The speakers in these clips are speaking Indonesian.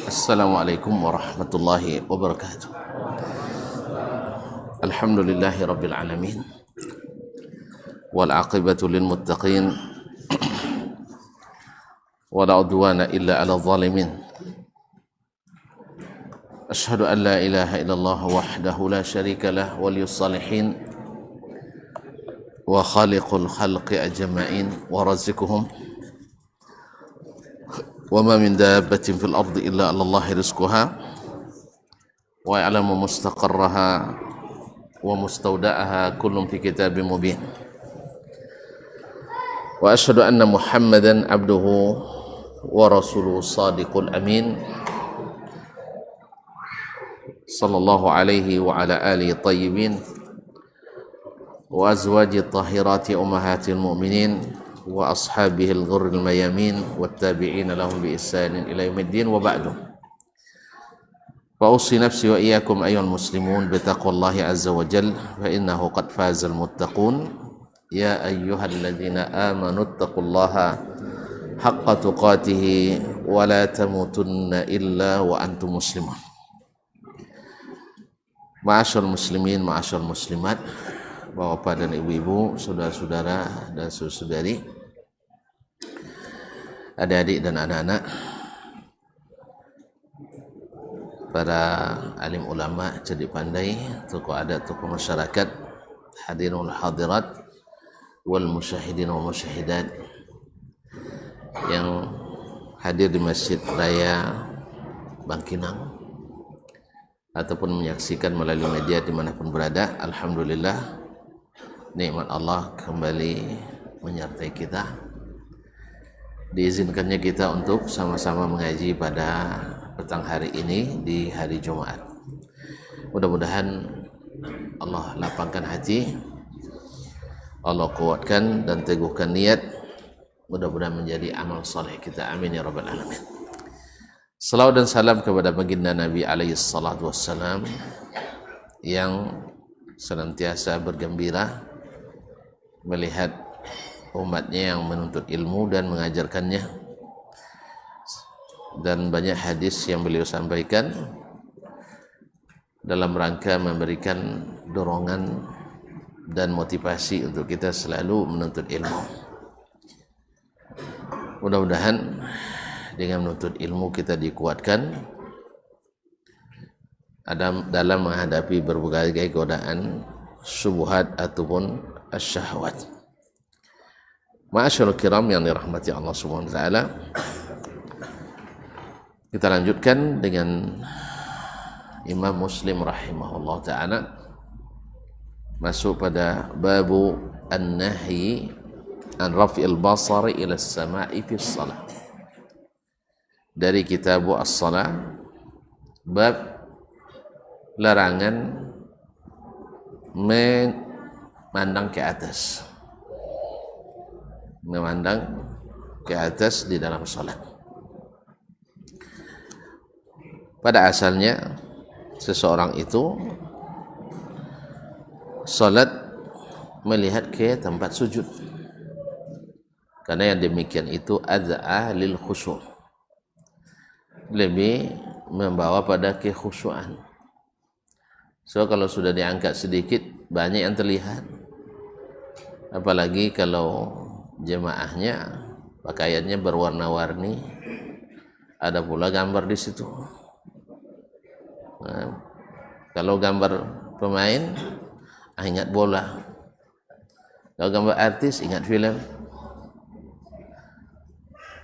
Assalamualaikum warahmatullahi wabarakatuh. Alhamdulillahi rabbil alamin. Wal aqibatu lil muttaqin. Wala udwana illa ala zalimin. Ashhadu an la ilaha illallah wahdahu la syarika lah waliyus salihin wa khaliqul khalqi ajma'in wa razikuhum wa ma min dabbatin fil ardi illa 'ala Allahi rizquha wa ya'lamu mustaqarraha wa mustawda'aha kullun fi kitabim mubin. Wa asyhadu anna Muhammadan 'abduhu wa rasuluhu shadiqul amin sallallahu alaihi wa ala alihi tayyibin wa azwaji tahirati ummahatil mu'minin wa ashabihil ghurril mayamin wattabi'ina lahum bi ihsanin ila yaumiddin wa ba'du. Fa usi nafsi wa iyyakum ayyuhal muslimun bi taqwallahi azza wa jalla fa innahu qad fazal muttaqun. Ya ayyuhalladzina amanu taqullaha haqqa tuqatih wa la tamutunna illa wa antum muslimun. Ma'asyiral muslimin, ma'asyiral muslimat, Bapak dan ibu-ibu, saudara-saudara dan saudari, adik-adik dan anak-anak, para alim ulama, cerdik pandai, tokoh adat, tokoh masyarakat, hadirin wal hadirat, wal musyahidin wal musyahidat yang hadir di Masjid Raya Bangkinang ataupun menyaksikan melalui media dimanapun berada. Alhamdulillah, nikmat Allah kembali menyertai kita. Diizinkannya kita untuk sama-sama mengaji pada petang hari ini di hari Jumat. Mudah-mudahan Allah lapangkan hati, Allah kuatkan dan teguhkan niat. Mudah-mudahan menjadi amal soleh kita. Amin ya rabbal alamin. Salawat dan salam kepada baginda Nabi alaihi salatu wassalam yang senantiasa bergembira melihat umatnya yang menuntut ilmu dan mengajarkannya, dan banyak hadis yang beliau sampaikan dalam rangka memberikan dorongan dan motivasi untuk kita selalu menuntut ilmu. Mudah-mudahan dengan menuntut ilmu kita dikuatkan dalam menghadapi berbagai godaan syubhat ataupun asyahwat. Ma'asyiral kiram yang dirahmati Allah Subhanahu wa taala. Kita lanjutkan dengan Imam Muslim rahimahullah taala, masuk pada babu an-nahyi an raf'il basari ila as-sama'i fi shalah. Dari kitab as-shalah, bab larangan memandang ke atas, memandang ke atas di dalam salat. Pada asalnya seseorang itu salat melihat ke tempat sujud, karena yang demikian itu ad'a lil khusyuk, lebih membawa pada kekhusyuan. So kalau sudah diangkat sedikit, banyak yang terlihat, apalagi kalau jemaahnya pakaiannya berwarna-warni, ada pula gambar di situ. Nah, kalau gambar pemain, ingat bola. Kalau gambar artis, ingat film.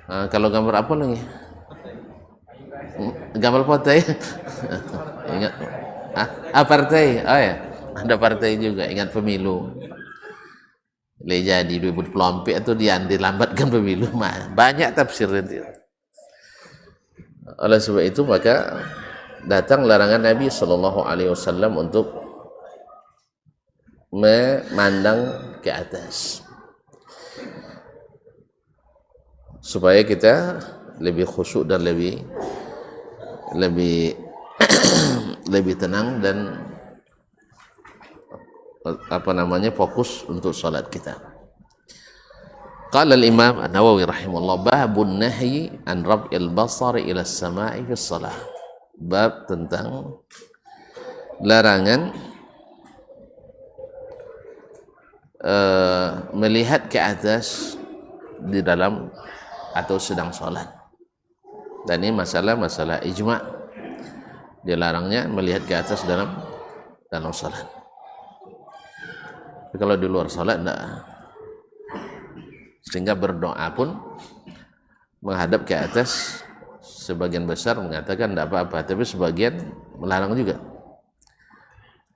Nah, kalau gambar apa lagi? Gambar partai. Ingat partai. Oh ya, ada partai juga. Ingat pemilu. Boleh jadi 2024 atau dilambatkan pemilu. Banyak tafsir nanti. Oleh sebab itu maka datang larangan Nabi sallallahu alaihi wasallam untuk memandang ke atas, supaya kita lebih khusyuk dan lebih lebih tenang dan fokus untuk salat kita. Qala al-Imam An-Nawawi rahimahullah, babun nahyi an rab'il basari ila as-sama'i fi shalah. Bab tentang larangan melihat ke atas di dalam atau sedang sholat. Dan ini masalah ijma'. Dilarangnya melihat ke atas dalam sholat. Tapi kalau di luar sholat enggak. Sehingga berdoa pun menghadap ke atas, sebagian besar mengatakan tidak apa-apa, tapi sebagian melarang juga.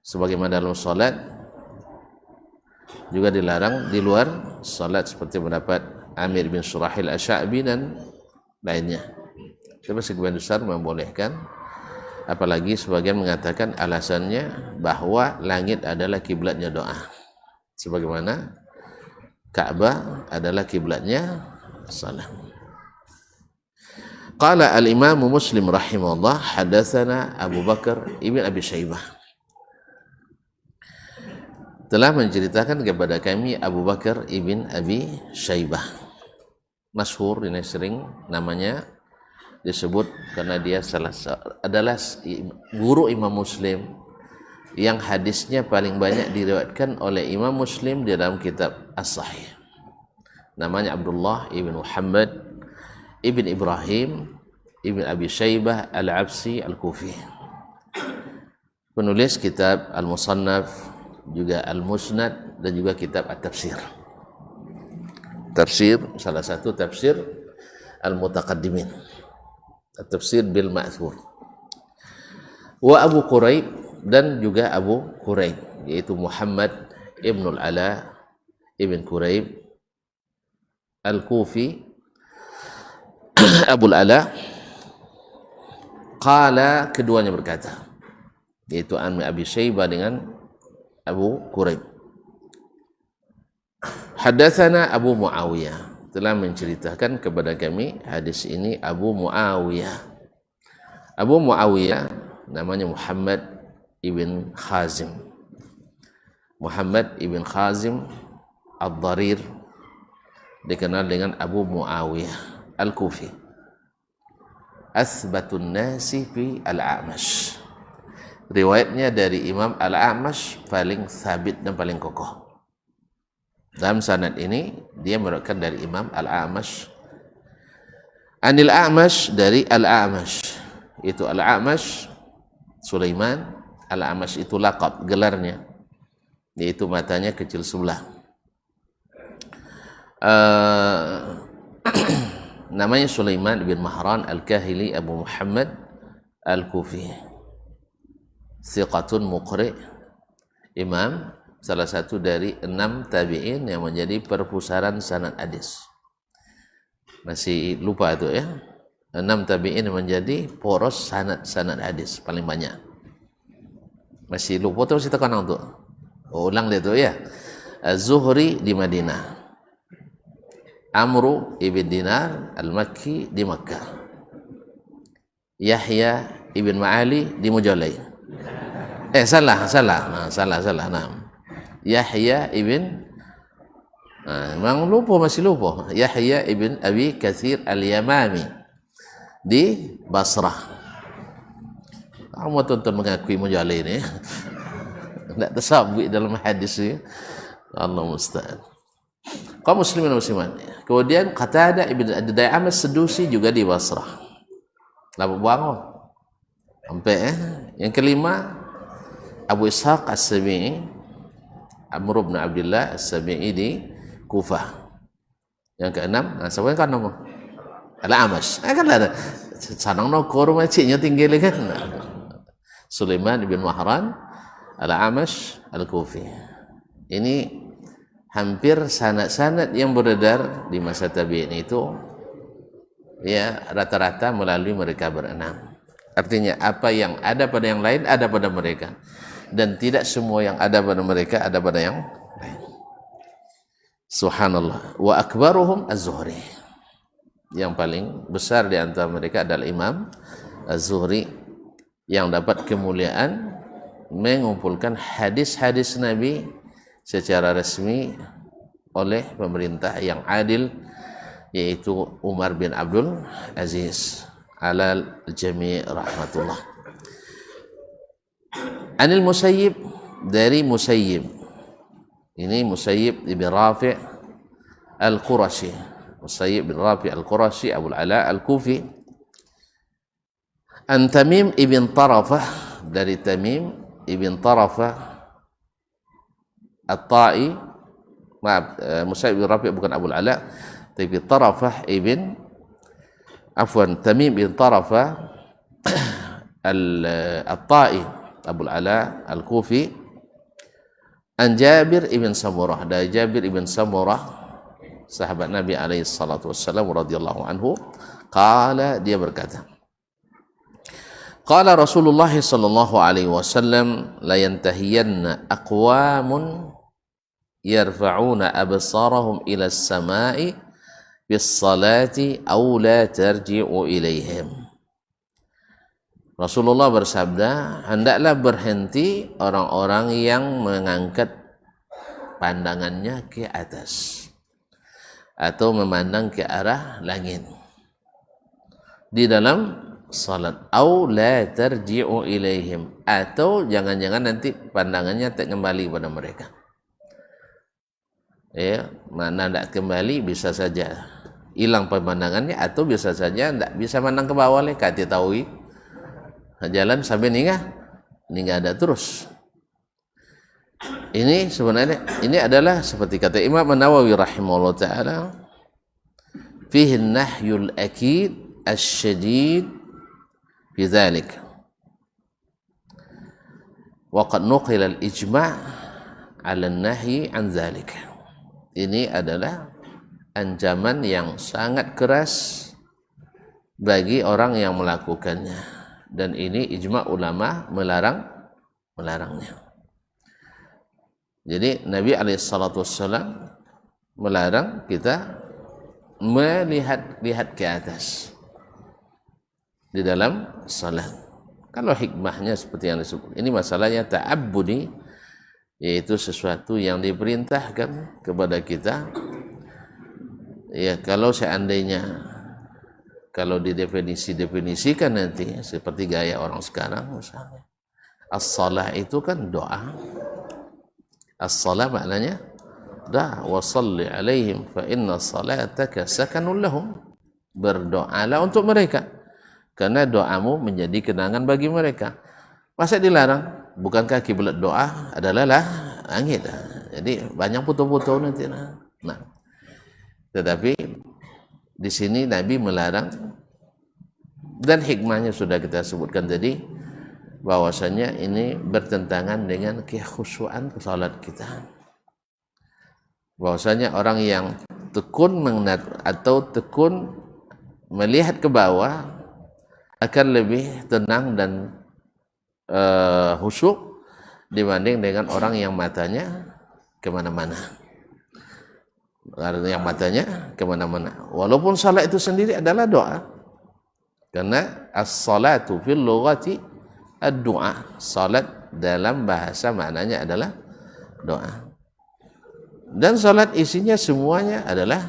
Sebagaimana dalam sholat juga dilarang di luar sholat, seperti mendapat Amir bin Surahil Asy'abi dan lainnya. Tapi sebagian besar membolehkan, apalagi sebagian mengatakan alasannya bahwa langit adalah kiblatnya doa, sebagaimana Ka'bah adalah kiblatnya salat. Qala al-Imam Muslim rahimahullah, hadatsana Abu Bakar ibn Abi Syaibah, telah menceritakan kepada kami Abu Bakar ibn Abi Syaibah. Masyhur, ini sering namanya disebut karena dia adalah guru Imam Muslim yang hadisnya paling banyak diriwayatkan oleh Imam Muslim di dalam kitab As-Sahih. Namanya Abdullah ibn Muhammad ibn Ibrahim ibn Abi Syaibah Al-Absi Al-Kufi, penulis kitab Al-Musannaf, juga Al-Musnad, dan juga kitab At-Tafsir. Tafsir, salah satu tafsir Al-Mutaqaddimin, At-Tafsir bil Ma'thur. Wa Abu Quraib, dan juga Abu Quraib, yaitu Muhammad ibn al-Ala ibn Quraib Al-Kufi Abu al-Ala. Qala, keduanya berkata, yaitu Abi Syaibah dengan Abu Quraib. Hadatsana Abu Muawiyah, telah menceritakan kepada kami hadis ini Abu Muawiyah. Abu Muawiyah namanya Muhammad ibn Khazim. Muhammad ibn Khazim Ad-Dharir, dikenal dengan Abu Muawiyah Al-Kufi. Asbatun nasi fi Al-A'mash. Riwayatnya dari Imam Al-A'mash paling sabit dan paling kokoh. Dalam sanad ini dia meriwayatkan dari Imam Al-A'mash Anil A'mash, dari Al-A'mash. Itu Al-A'mash Sulaiman. Al-A'mash itu laqab, gelarnya, yaitu matanya kecil sebelah. Namanya Sulaiman bin Mahran Al-Kahili Abu Muhammad Al-Kufi. Thiqatun muqri', imam, salah satu dari 6 tabi'in yang menjadi perpusaran sanad hadis. Masih lupa itu ya, 6 tabi'in menjadi poros sanad hadis paling banyak. Masih lupa terus kita kenal tuh. Ulang dia tuh ya. Az-Zuhri di Madinah, Amru ibn Dinar Al-Makki di Makkah, Yahya ibn Ma'ali di Mujalai. Salah. Nah. Yahya ibn, memang lupa, masih lupa. Yahya ibn Abi Katsir Al-Yamami di Basrah. Kamu tonton mengakui Mujalai ini, tidak tersabit dalam hadis ini. Allah musta'an. Kaum muslimin dan muslimat. Kemudian Qatadah ibn Ad-Da'am As-Sadusi juga di Basrah. Lalu bangun sampai yang kelima Abu Ishaq As-Sabi'i, Amr bin Abdullah As-Sabi'i di Kufah. Yang keenam, siapa yang keenam? Al-A'mash. Kan ada sanang nokor maciknya tinggal kan. Sulaiman bin Mahran Al-A'mash Al-Kufi. Ini hampir sanad-sanad yang beredar di masa tabi'in itu ya rata-rata melalui mereka berenam. Artinya apa yang ada pada yang lain ada pada mereka, dan tidak semua yang ada pada mereka ada pada yang lain. Subhanallah. Wa akbaruhum Az-Zuhri. Yang paling besar di antara mereka adalah Imam Az-Zuhri, yang dapat kemuliaan mengumpulkan hadis-hadis Nabi secara resmi oleh pemerintah yang adil, yaitu Umar bin Abdul Aziz alal jami' rahmatullah. Anil Musayyib, dari Musayyib, ini Musayyib ibn Rafi' al-Qurashi, Musayyib bin Rafi' al-Qurashi Abu al-Ala al-Kufi. An Tamim ibn Tarafah, dari Tamim ibn Tarafah at-Ta'i, maaf, Musayyib bin Rafi' bukan Abu al-Ala, tapi Tarafah ibn, afwan, Tamim bin Tarafah al-Ta'i Abu al-Ala al-Kufi. An Jabir ibn Samurah, dari Jabir ibn Samurah, sahabat Nabi alaihi salatu wassalam radhiyallahu anhu, qala, dia berkata, qala Rasulullah sallallahu alaihi wasallam, la yantahiyanna aqwamun yarfa'una absarahum ila as-sama'i bis salati aw la tarji'u ilaihim. Rasulullah bersabda, hendaklah berhenti orang-orang yang mengangkat pandangannya ke atas atau memandang ke arah langit di dalam salat, au la tarji'u ilaihim, atau jangan-jangan nanti pandangannya tak kembali pada mereka. Ya, mana tidak kembali, bisa saja hilang pemandangannya, atau bisa saja tidak bisa mandang ke bawah leh, kati tahu jalan sampai ningah ada terus. Ini sebenarnya ini adalah seperti kata Imam Nawawi rahimahullah taala, fihi nahyul akid asyadid fi dzalik wa qad nuqila al-ijma' 'ala an-nahyi 'an dzalik. Ini adalah ancaman yang sangat keras bagi orang yang melakukannya, dan ini ijma' ulama melarangnya. Jadi Nabi alaihissalam melarang kita melihat ke atas di dalam salat. Kalau hikmahnya seperti yang disebut, ini masalahnya ta'abbudi, yaitu sesuatu yang diperintahkan kepada kita. Ya, kalau seandainya kalau didefinisikan nanti seperti gaya orang sekarang, misalnya as-salah itu kan doa. As-salah maknanya doa, wa shalli alaihim fa inna salataka sakanun lahum, berdoalah untuk mereka karena doamu menjadi kenangan bagi mereka. Masa dilarang? Bukankah kiblat doa adalah langit? Jadi banyak foto-foto nanti. Nah, tetapi di sini Nabi melarang, dan hikmahnya sudah kita sebutkan tadi, bahwasanya ini bertentangan dengan kekhusyuan salat kita. Bahwasanya orang yang tekun atau tekun melihat ke bawah akan lebih tenang dan khusyuk dibanding dengan orang yang matanya kemana-mana. Yang matanya kemana-mana. Walaupun salat itu sendiri adalah doa, karena as-salatu fil lughati ad-du'a. Salat dalam bahasa maknanya adalah doa, dan salat isinya semuanya adalah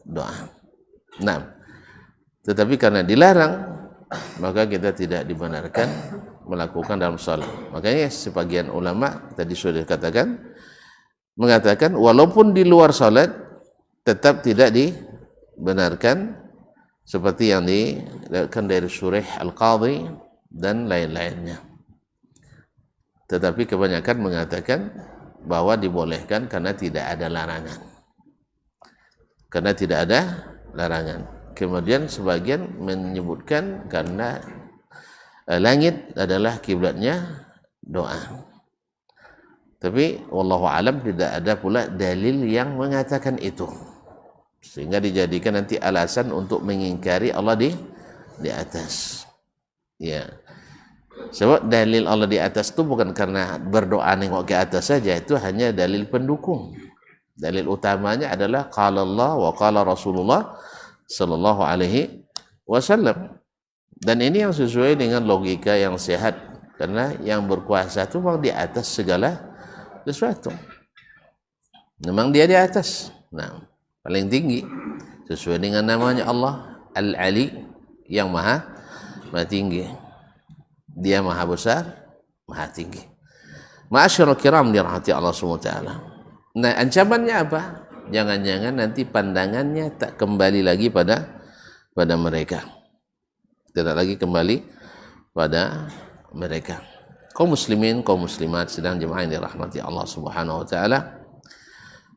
doa. Nah, tetapi karena dilarang, maka kita tidak dibenarkan melakukan dalam salat. Makanya sebagian ulama tadi sudah dikatakan mengatakan walaupun di luar salat tetap tidak dibenarkan, seperti yang dilihatkan dari Surah Al-Qadhi dan lain-lainnya. Tetapi kebanyakan mengatakan bahwa dibolehkan karena tidak ada larangan. Karena tidak ada larangan. Kemudian sebagian menyebutkan karena langit adalah kiblatnya doa. Tapi wallahu alam tidak ada pula dalil yang mengatakan itu, sehingga dijadikan nanti alasan untuk mengingkari Allah di atas. Ya. Sebab dalil Allah di atas itu bukan karena berdoa nengok ke atas saja, itu hanya dalil pendukung. Dalil utamanya adalah qala Allah wa qala Rasulullah sallallahu alaihi wasallam. Dan ini yang sesuai dengan logika yang sehat, karena yang berkuasa itu memang di atas segala sesuatu. Memang dia di atas. Nah, paling tinggi sesuai dengan namanya Allah Al-Ali, yang maha tinggi. Dia maha besar, maha tinggi. Ma'asyiral kiram dirahmati Allah SWT. Nah, ancamannya apa? Jangan-jangan nanti pandangannya tak kembali lagi pada mereka. Tidak lagi kembali pada mereka. Kaum muslimin, kaum muslimat sedang jemaah yang dirahmati Allah Subhanahu wa taala.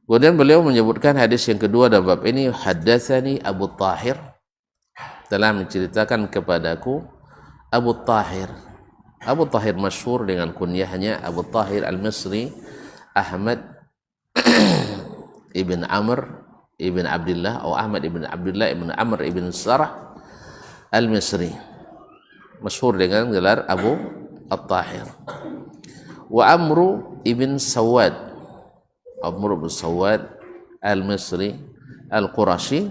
Kemudian beliau menyebutkan hadis yang kedua dalam bab ini, haddatsani Abu Tahir, telah menceritakan kepadaku Abu Tahir. Abu Tahir masyhur dengan kunyahnya Abu Tahir Al-Misri Ahmad ibn Amr ibn Abdullah atau Ahmad ibn Abdullah ibn Amr ibn Sarah Al-Misri, masyhur dengan gelar Abu At-Tahir. Wa Amru ibn Sawad, Amr ibn Sawad Al-Misri Al-Qurashi,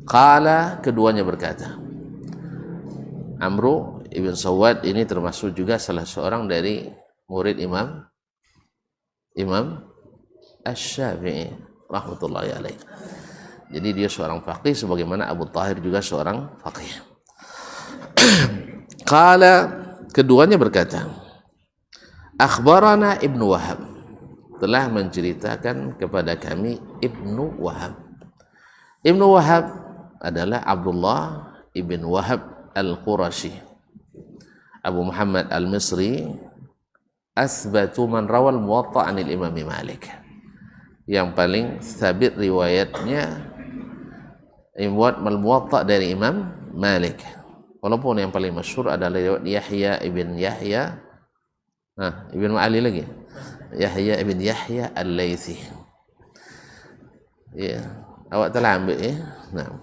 qala, keduanya berkata. Amru ibn Sawad ini termasuk juga salah seorang dari murid Imam Asy-Syafi'i rahmatullahi alaih. Jadi dia seorang faqih sebagaimana Abu Tahir juga seorang faqih. Qala, keduanya berkata, akhbarana Ibnu Wahab, telah menceritakan kepada kami Ibnu Wahab. Ibnu Wahab adalah Abdullah ibn Wahab Al-Qurashi, Abu Muhammad Al-Misri, asbatu man rawal muwatta' anil Imam Malik, yang paling sabit riwayatnya al-muwatta' dari Imam Malik. Walaupun yang paling masyhur adalah riwayat Yahya ibn Yahya, ibn Ali lagi, Yahya ibn Yahya Al-Laitsi. Ya, awak telah ambil ya. Nah,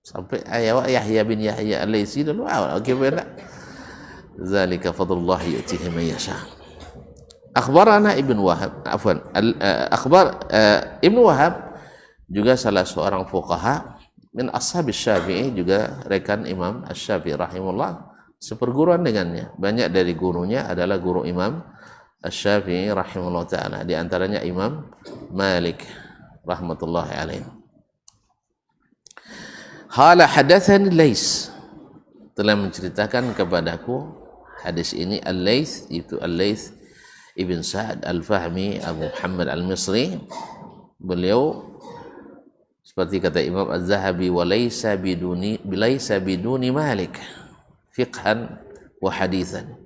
sampai ayat Yahya bin Yahya Al-Laitsi dulu awak okey benar. Zalika fadlullah yu'tihi man yasha. Akhbarana Ibn Wahab, Ibn Wahab juga salah seorang fuqaha min ashabis Syafi'i, juga rekan Imam Asy-Syafi'i rahimahullah, seperguruan dengannya. Banyak dari gurunya adalah guru Imam Asy-Syafi'i rahimahullah ta'ala, di antaranya Imam Malik rahmatullahi alaih. Qala hadatsani Lais, telah menceritakan kepadaku hadis ini Al-Laits, itu Al-Laits Ibn Sa'ad Al-Fahmi Abu Muhammad Al-Misri. Beliau seperti kata Imam Az-Zahabi, walaysa biduni Malik fiqhan wa hadithan,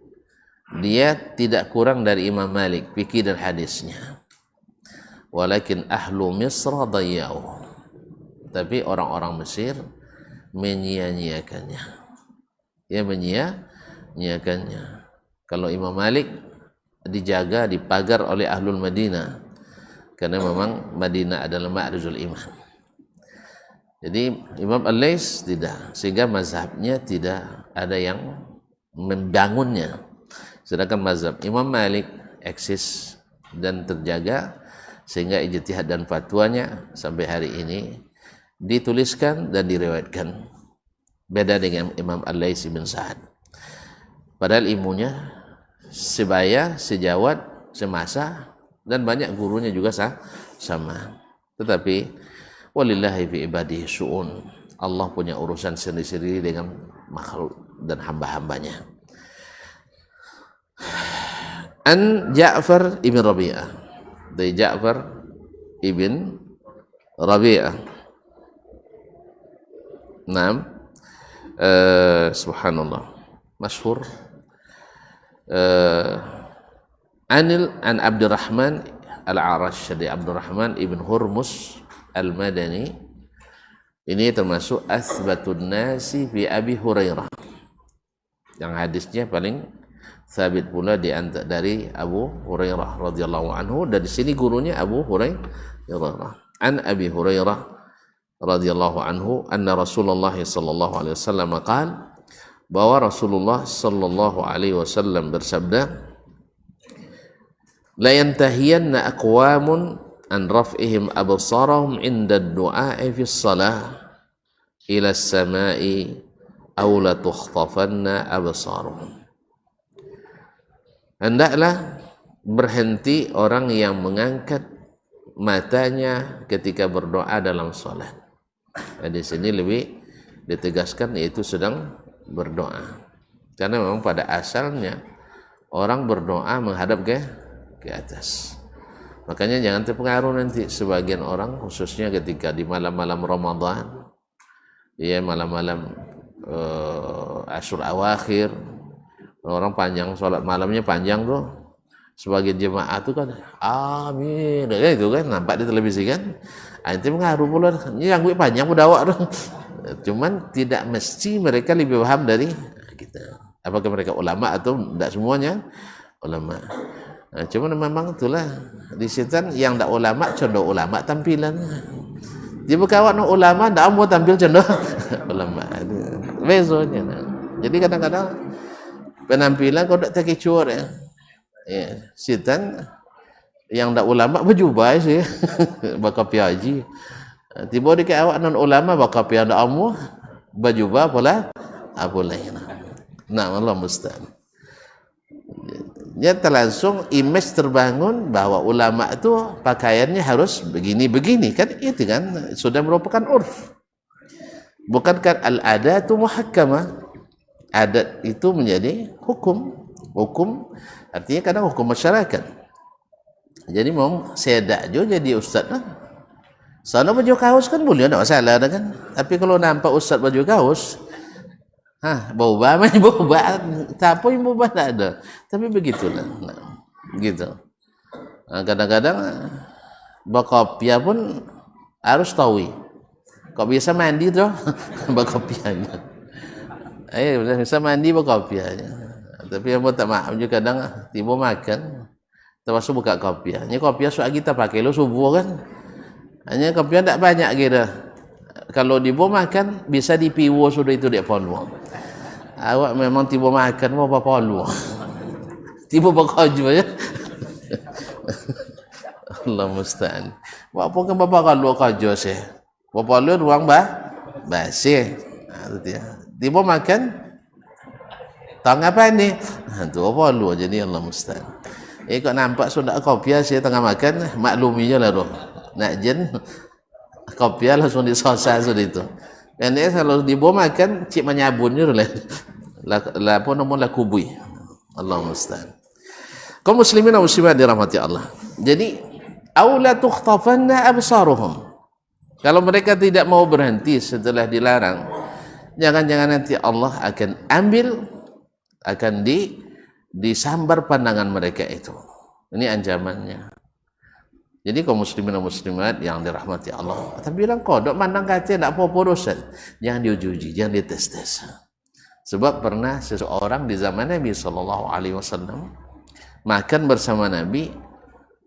dia tidak kurang dari Imam Malik fikih dan hadisnya. Walakin ahlu Misra dayya'u, tapi orang-orang Mesir menyia-nyiakannya. Ya, menyia-nyiakannya. Kalau Imam Malik dijaga, dipagar oleh ahlul Madinah, karena memang Madinah adalah ma'ruzul iman. Jadi Imam Al-Laits tidak, sehingga mazhabnya tidak ada yang membangunnya. Sedangkan mazhab Imam Malik eksis dan terjaga, sehingga ijtihad dan fatwanya sampai hari ini dituliskan dan diriwayatkan. Beda dengan Imam Al-Laits bin Sa'ad. Padahal ilmunya sebaya, sejawat, semasa, dan banyak gurunya juga sama. Tetapi walillahi fi ibadihi syu'un, Allah punya urusan sendiri-sendiri dengan makhluk dan hamba-hambanya. An Ja'far ibn Rabi'ah, dari Ja'far ibn Rabi'ah. Naam, subhanallah, masyhur. An Abdurrahman Al-Arash, dari Abdurrahman ibn Hurmus Al-Madani. Ini termasuk asbatun nasi fi Abi Hurairah, yang hadisnya paling sabit pula dari Abu Hurairah radhiyallahu anhu. Dan di sini gurunya Abu Hurairah. An Abi Hurairah radhiyallahu anhu anna Rasulullah sallallahu alaihi wasallam qala, bahwa Rasulullah sallallahu alaihi wasallam bersabda, la yantahiyanna aqwamun an raf'ihim absarahum inda ad-du'a'i fi shalah ila as-sama'i aw la tukhtafanna absaruhum. Hendaklah berhenti orang yang mengangkat matanya ketika berdoa dalam sholat. Nah, di sini lebih ditegaskan yaitu sedang berdoa. Karena memang pada asalnya orang berdoa menghadap ke atas. Makanya jangan terpengaruh nanti sebagian orang, khususnya ketika di malam-malam Ramadan, ya malam-malam Asyur Awakhir, orang panjang sholat malamnya panjang tuh. Sebagian jemaah tuh kan amin, ya itu kan nampak di televisi kan. Itu mengaruh pula. Ini yang gue panjang udah awak dong. Cuman tidak mesti mereka lebih paham dari kita. Apakah mereka ulama atau tidak semuanya ulama. Nah, cuman memang itulah di setan yang tidak ulama condong ulama tampilan. Dia berkawan dengan ulama tidak mau tampil condong ulama. Besonya. Jadi kadang-kadang penampilan kau tidak terkecuali ya. Ya, setan yang tidak ulama berjubah sih bakal piaji. Tiba di awak non ulama bakal pian dak amu berjubah pula apa lain. Nah, Allah musta'an. Dia terlangsung image terbangun bahwa ulama itu pakaiannya harus begini-begini kan, itu kan sudah merupakan urf. Bukankah al-adatu muhakkamah? Adat itu menjadi hukum. Hukum artinya kadang hukum masyarakat. Jadi mau sedak juga jadi ustaz lah. Sana baju kaos kan boleh, tidak masalah kan. Tapi kalau nampak ustaz baju kaos, bau banget, bau banget. Tapi yang bau banget ada. Tapi begitulah. Nah, begitu. Nah, kadang-kadang bakopia pun harus tahu. Kok bisa mandi tuh bakopianya. Ayo bisa mandi bakopianya. Tapi yang tak maaf juga kadang tiba makan termasuk buka kopiah. Ini kopiah suka kita pakai lo subuh kan. Hanya kopiah tak banyak kira. Kalau tiba makan bisa dipiwo sudah itu dia polu. Awak memang tiba makan mau apa polu. Tiba bekerja ya. Allah musta'an. Apa kan bapak kalau kerja sih. Bapak lu ruang basi. Tiba makan tengah apa ni? Tu apa lu jadi Allah musta'an. Kau nampak sudah kopiah saya tengah makan, makluminya lah tu. Nak jen kopiah langsung disosa sudah itu. Dan dia kalau dibawa makan, cik menyabunnya lah. Apa namanya kubui. Allah musta'an. Kaum muslimin dan muslimat dirahmati Allah. Jadi, aula tukhtafanna absaruhum. Kalau mereka tidak mau berhenti setelah dilarang, jangan-jangan nanti Allah akan ambil, akan disambar pandangan mereka itu. Ini ancamannya. Jadi kaum muslimin dan muslimat yang dirahmati Allah, tapi bilang kodok mandang kaca tidak apa-apa dosa, jangan diuji, jangan dites-tes. Sebab pernah seseorang di zaman Nabi SAW makan bersama Nabi,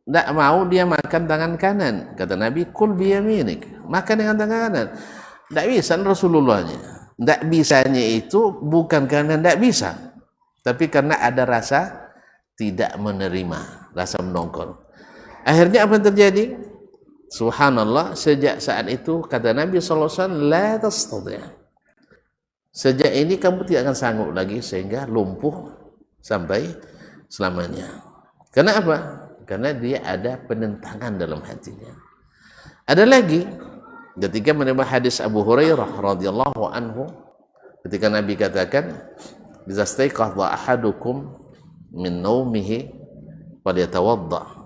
tidak mau dia makan tangan kanan. Kata Nabi, kul biyaminik, makan dengan tangan kanan. Tidak bisa Rasulullahnya. Tidak bisanya itu bukan karena tidak bisa, tapi karena ada rasa tidak menerima, rasa menongkol. Akhirnya apa yang terjadi? Subhanallah, sejak saat itu kata Nabi SAW, la tastati'. Sejak ini kamu tidak akan sanggup lagi sehingga lumpuh sampai selamanya. Karena apa? Karena dia ada penentangan dalam hatinya. Ada lagi ketika menerima hadis Abu Hurairah radhiyallahu anhu, ketika Nabi katakan, "Idza staiqadha ahadukum min naumihi falyatawadda."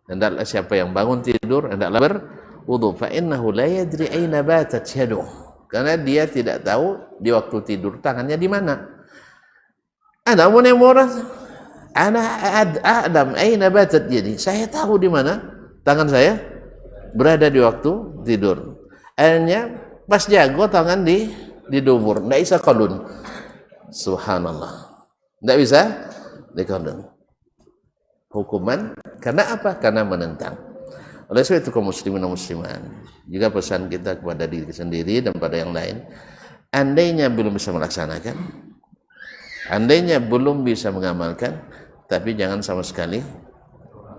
Hendaklah siapa yang bangun tidur hendaklah berwudu, fa innahu la yadri aina batat yaduh. Karena dia tidak tahu di waktu tidur tangannya di mana. Ana munimura ana adam aina batat yadi. Saya tahu di mana tangan saya berada di waktu tidur. Akhirnya pas jago tangan di dubur, enggak bisa qalun. Subhanallah. Enggak bisa dikodong. Hukuman karena apa? Karena menentang. Oleh sebab itu kaum muslimin dan muslimat, juga pesan kita kepada diri sendiri dan pada yang lain, andainya belum bisa melaksanakan, andainya belum bisa mengamalkan, tapi jangan sama sekali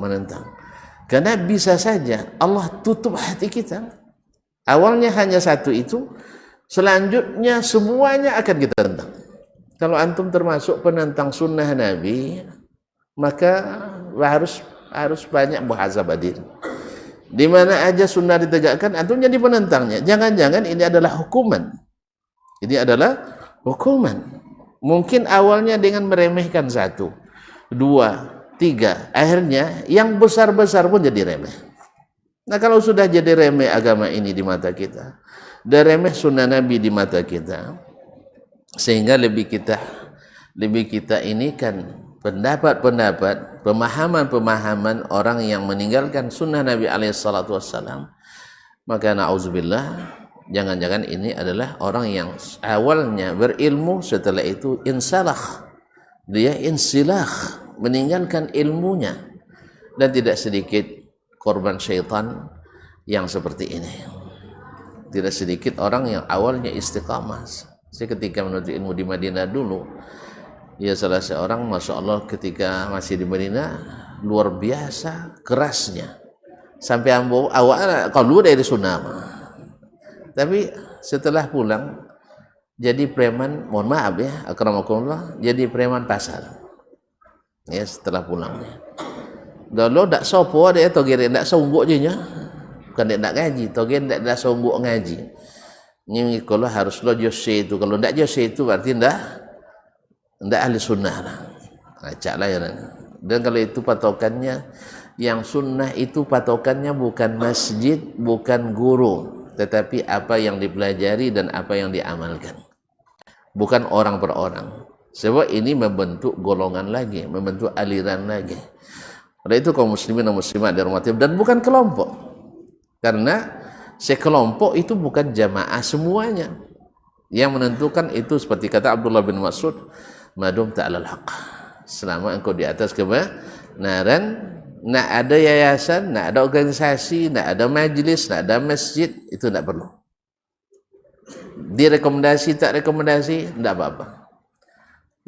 menentang. Karena bisa saja Allah tutup hati kita. Awalnya hanya satu itu, selanjutnya semuanya akan kita tentang. Kalau antum termasuk penentang sunnah Nabi, maka harus banyak muhasabah diri. Di mana aja sunnah ditegakkan, antum jadi penentangnya. Jangan-jangan ini adalah hukuman. Ini adalah hukuman. Mungkin awalnya dengan meremehkan satu, dua, tiga, akhirnya yang besar-besar pun jadi remeh. Nah, kalau sudah jadi remeh agama ini di mata kita, dan remeh sunnah Nabi di mata kita, sehingga lebih kita ini kan pendapat-pendapat, pemahaman-pemahaman orang yang meninggalkan sunnah Nabi alaihissalatu wassalam, maka na'udzubillah, jangan-jangan ini adalah orang yang awalnya berilmu, setelah itu insalah, dia insilah, meninggalkan ilmunya, dan tidak sedikit korban syaitan yang seperti ini. Tidak sedikit orang yang awalnya istiqamah. Saya ketika menuntut ilmu di Madinah dulu, ya salah seorang, masya Allah, ketika masih di Madinah luar biasa kerasnya, sampai awal kalau dari sunnah. Tapi setelah pulang jadi preman, mohon maaf ya, akramakumullah, jadi preman pasar. Ya, setelah pulangnya. Dulu tak sopo dia toge tak songgok je nya. Bukan dia tak ngaji, toge tak songgok ngaji. Ini kalau harus lo jose itu, kalau tak jose itu berarti ndak ahli sunnah lah. Acak lah ya. Dan kalau itu patokannya, yang sunnah itu patokannya bukan masjid, bukan guru, tetapi apa yang dipelajari dan apa yang diamalkan, bukan orang per orang. Sebab ini membentuk golongan lagi, membentuk aliran lagi. Oleh itu kaum muslimin dan muslimat dirahmati, dan bukan kelompok, karena sekelompok itu bukan jamaah semuanya. Yang menentukan itu seperti kata Abdullah bin Mas'ud, madum ta'alal haq, selama engkau di atas kebenaran. Nak ada yayasan, nak ada organisasi, nak ada majlis, nak ada masjid, itu tak perlu. Direkomendasi tak rekomendasi, tak apa-apa.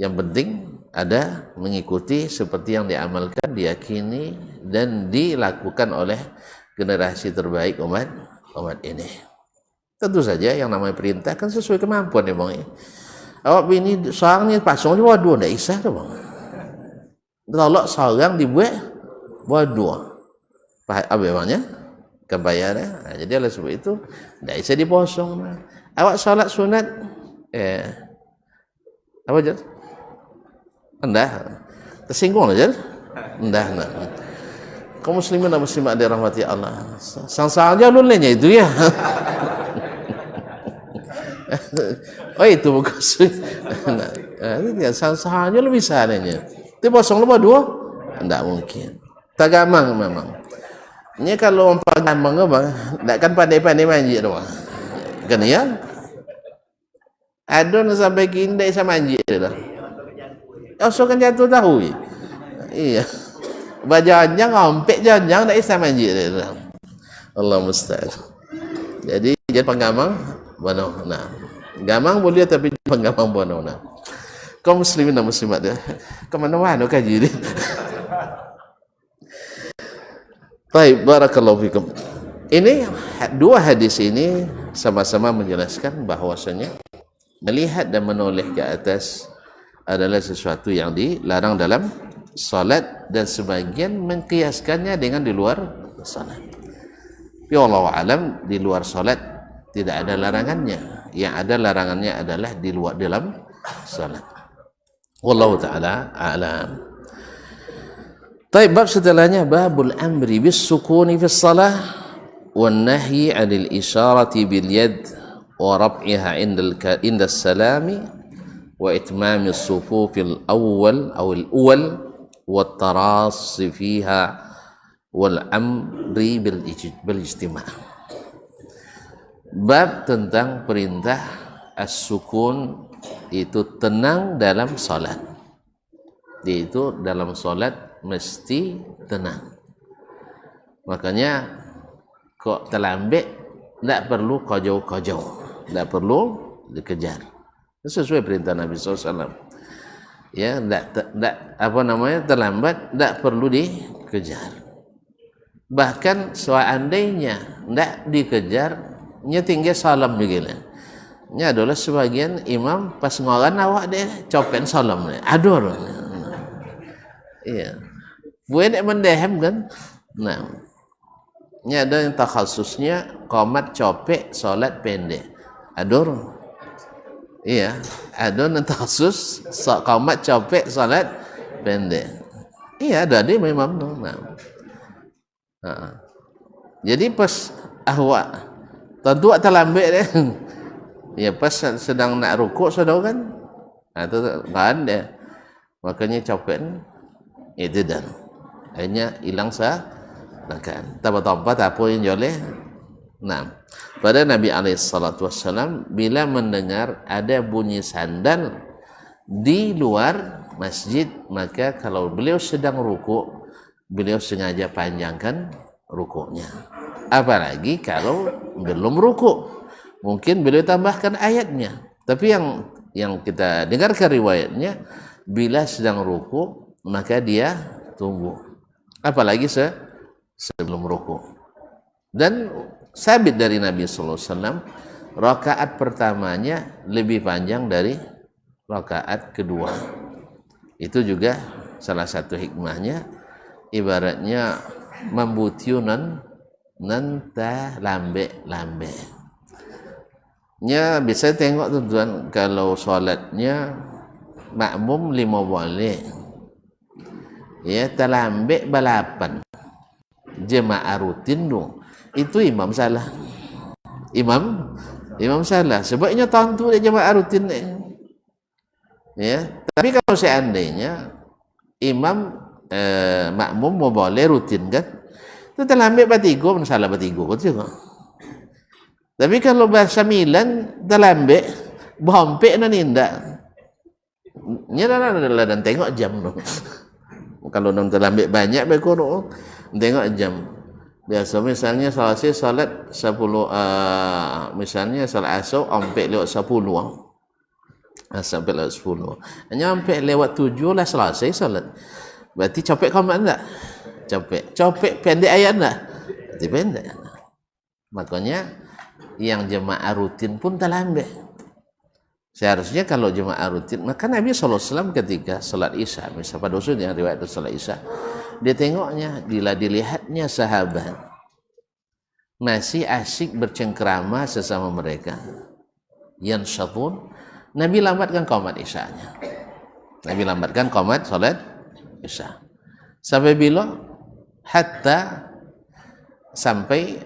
Yang penting ada mengikuti seperti yang diamalkan, diyakini dan dilakukan oleh generasi terbaik umat ini. Tentu saja yang namanya perintah kan sesuai kemampuan ya bang. Awak bini seorang ni pasang ni waduh, tak isah tu bang. Kalau seorang dibuat waduh, apa namanya? Kebayar. Nah, jadi oleh sebab itu tidak bisa diposong. Awak salat sunat, apa je? Endah, tersinggung aja. Endah. Kaum muslimin dan muslimat dirahmati Allah. Sang-sang aja lulenya itu ya. Oh itu bukan. Nah, sang-sang aja lu bisa adanya. Diposong lu dua? Enggak mungkin. Tagamang memang. Ini kalau orang tagamang apa? Tak kan pandai-pandai manjik doang. Kan ya? Ada nak sampai kini sama manjik dah. So kan jatuh tahu. Iya. Bajanjang rompek janjang tak bisa manjik dah. Allah musta'an. Jadi penggamang bono. Nah, gamang boleh tapi penggamang bono. Nah. Kaum muslimin dan muslimat dia. Ke mana-mana kaji ni. Baik, barakallahu fikum. Ini dua hadis ini sama-sama menjelaskan bahwasanya melihat dan menoleh ke atas adalah sesuatu yang dilarang dalam salat, dan sebagian mengkiaskannya dengan di luar salat. Ya Allah alam, di luar salat tidak ada larangannya. Yang ada larangannya adalah di luar dalam salat. Wallahu taala a'lam. Baik, bab setelahnya babul amri bis sukuni fis salah wan nahyi 'anil isyarati bil yad wa raf'iha inda salami wa itmami as-sufufil awwal aw al-awwal wa at-taras fiha wal amri bil ijtima'. Bab tentang perintah as-sukun, itu tenang dalam salat. Itu dalam salat mesti tenang. Makanya kok terlambat tak perlu kojau-kojau, tak perlu dikejar. Sesuai perintah Nabi SAW. Ya, terlambat tak perlu dikejar. Bahkan seandainya tak dikejar, nya tinggal salam juga. Nya adalah sebagian imam pas ngoran awak dia copen salam ni. Ador. Iya. Buat nak mendehem kan? Nah. Ini ada yang takhasusnya qomat copek solat pendek. Adur. Iya, ada yang takhasus qomat copek solat pendek. Iya, ada dia memang tu. Jadi pas ahwak tentu tak lambat dia. Ya pas sedang nak rukuk sudah kan. Tu kan dia. Makanya copek itu dan akhirnya hilang makan. Tempat-tempat apa yang boleh. Nah, pada Nabi SAW bila mendengar ada bunyi sandal di luar masjid, maka kalau beliau sedang rukuk, beliau sengaja panjangkan rukuknya. Apalagi kalau belum rukuk, mungkin beliau tambahkan ayatnya. Tapi yang kita dengarkan riwayatnya, bila sedang rukuk maka dia tunggu. Apalagi sebelum rukuk. Dan sabit dari Nabi SAW, rakaat pertamanya lebih panjang dari rakaat kedua. Itu juga salah satu hikmahnya, ibaratnya membutiunan nanta lambe. Nya bisa tengok tuan kalau solatnya makmum 5 boleh. Ya, terlambat balapan. Jemaah rutin tu. Itu imam salah. Imam salah. Sebabnya tahun tu dia jemaah rutin ni. Ya, tapi kalau seandainya imam makmum mau boleh rutin kan, itu terlambat bertiga, salah bertiga juga. Tapi kalau bahasa Milan terlambat, bompek nan indak. Nyala dan tengok jam tu. Kalau nak terlambat banyak berkorok, tengok jam. Biasa misalnya salat 10 misalnya salat asar sampai lewat 10. Sampai lewat 10. Hanya sampai lewat 7 lah selesai salat. Berarti copek qomat enggak? Copek pendek ayat enggak? Berarti pendek. Makanya yang jemaah rutin pun terlambat. Seharusnya kalau jemaah rutin, maka Nabi SAW ketika salat Isya, misal pada usulnya riwayat salat Isya, dia tengoknya, dilihatnya sahabat masih asyik bercengkerama sesama mereka, yansyatun, Nabi lambatkan qomat Isyanya. Nabi lambatkan qomat salat Isya. Sampai bila? Hatta sampai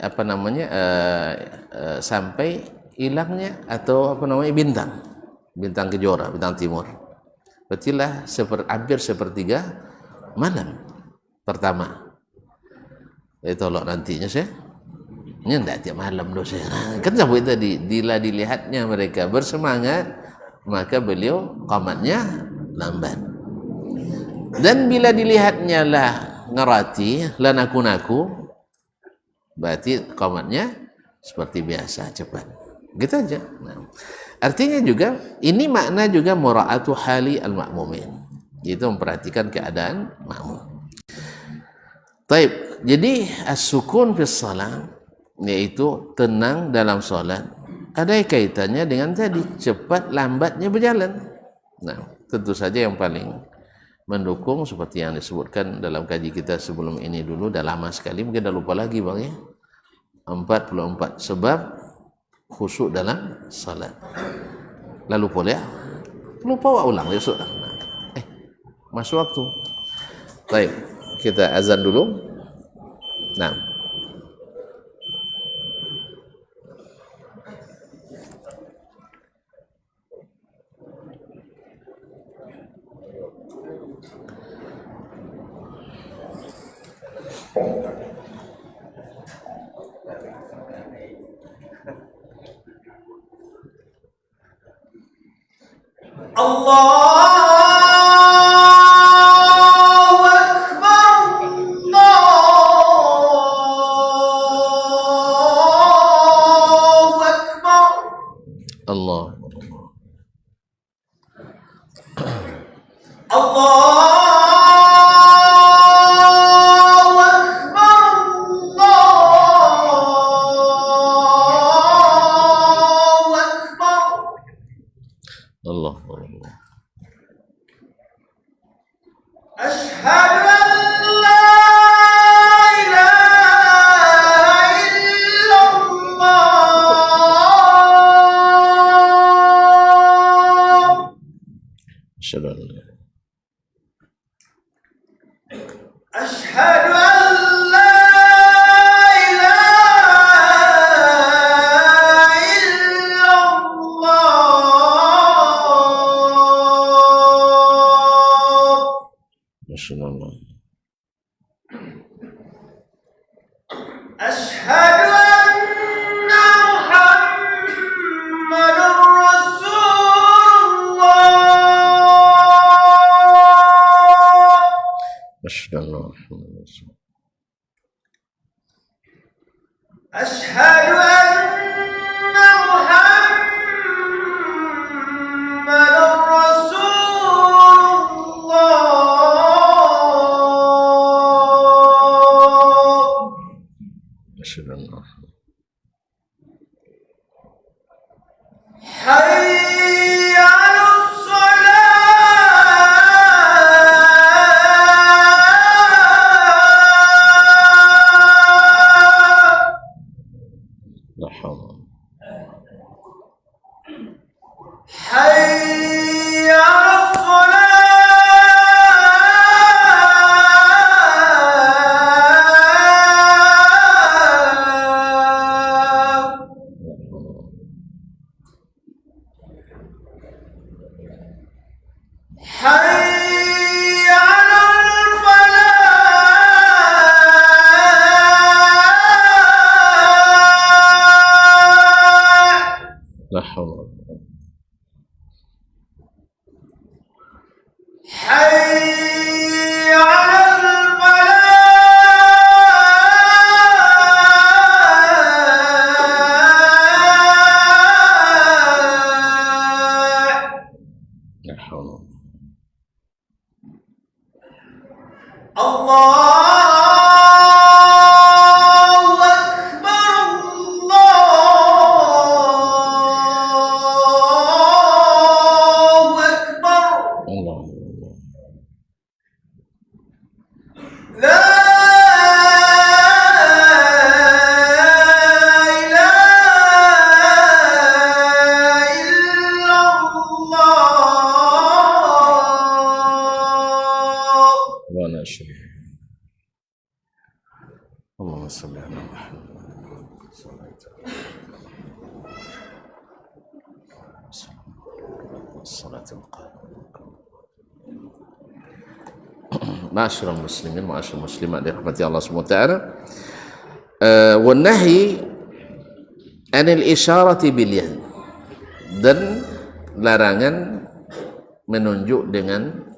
sampai hilangnya atau bintang kejora, bintang timur. Berartilah hampir sepertiga malam pertama. Tolong nantinya saya. Ini tidak tiap malam dosa. Kan sampai tadi dilihatnya mereka bersemangat, maka beliau qomatnya lambat. Dan bila dilihatnya lah ngerati, lah naku-naku, berarti qomatnya seperti biasa cepat. Gitu aja. Nah, artinya juga ini makna juga mura'atu hali al-ma'mumin. Itu memperhatikan keadaan makmum. Taib. Jadi as-sukun fi shalah, yaitu tenang dalam solat, ada kaitannya dengan tadi cepat lambatnya berjalan. Nah, tentu saja yang paling mendukung seperti yang disebutkan dalam kaji kita sebelum ini dulu, dah lama sekali, mungkin dah lupa lagi bang ya. 44 sebab khusyuk dalam salat. Lalu boleh lupa ulang besok. Masuk waktu. Baik, kita azan dulu. Nah. Allahu Akbar, Allahu Akbar. Allah. Allahu Akbar, Allahu Akbar. Allah. أشهد أن لا إله إلا الله. Masya Allah. أشهد أن محمد رسول الله. Masya Allah. أشهد أن محمد رسول الله. Masya Allah. حي على الصلاة. La hawla. حي على الصلاة. حي على الفلاح. La hawla. حي على الفلاح. La hawla. الله أكبر الله أكبر. Allah. لا إله إلا الله. Wa la syarika. Allahumma salli ala Muhammad. Salatul Ma'asyiral muslimin, ma'asyiral muslimat dirahmati Allah SWT. Wan nahi anil isyarati bil yad, dan larangan menunjuk dengan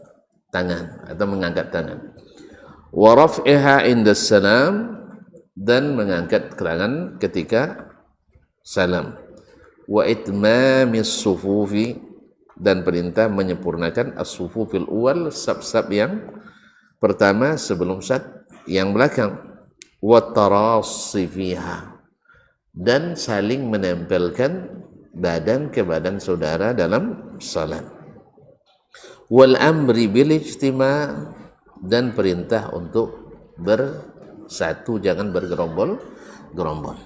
tangan atau mengangkat tangan. Wa raf'iha indas salam, dan mengangkat tangan ketika salam. Wa itmamis sufufi, dan perintah menyempurnakan as-sufufil awal, saf-saf yang pertama sebelum saf yang belakang. Wa tarassi fiha, dan saling menempelkan badan ke badan saudara dalam salat. Wal amri bil ijtima', dan perintah untuk bersatu, jangan bergerombol-gerombol.